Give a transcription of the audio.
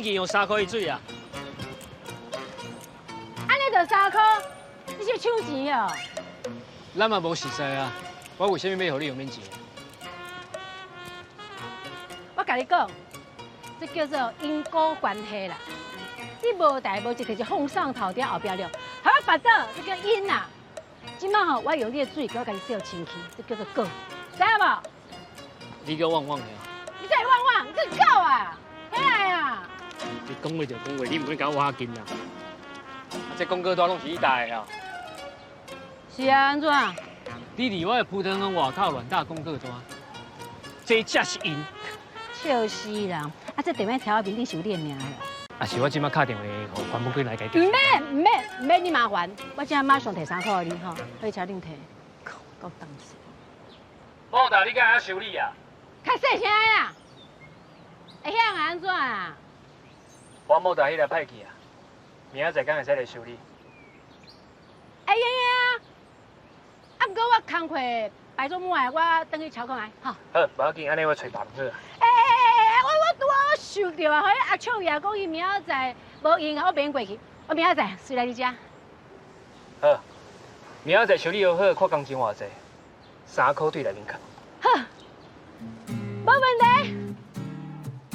件用3块一水啊！安尼就3块，你是抢钱哦？咱嘛无熟悉啊，我为什么要互你用免钱？我甲你讲，这叫做因果关系啦。你无代无志，就是放上头条后壁了，还要罚到这叫因啦。今麦吼，我用你的水，我甲你洗清气，这叫做果，知影无？你叫汪汪的。你再汪汪，你这狗啊！起来啊！你讲话就讲话，你唔免甲我挖金啦。啊，这公哥多拢是你带的啊。是啊，安怎？你伫我的蒲藤园外口乱打公告单，这才是因。笑死人！啊，这电话条面顶是有你的名的。啊，是我即马打电话互关门君来解决。唔免你麻烦，我今马上摕3块给你吼，可以请恁摕。够当时。莫达，你敢还修理啊？较细声啊！会晓安怎啊？我莫达迄个歹去啊，明仔载敢会使来修理。哎呀呀！啊，不过我工课排做满，我等去超工来，吼。好，无要紧，安尼我找别人好啊。我想到啊，迄阿秋爷讲伊明仔载无闲啊，我免过去，我明仔载随来你家。好，明仔载修理好好，看工钱偌济，3块对内面扣。好。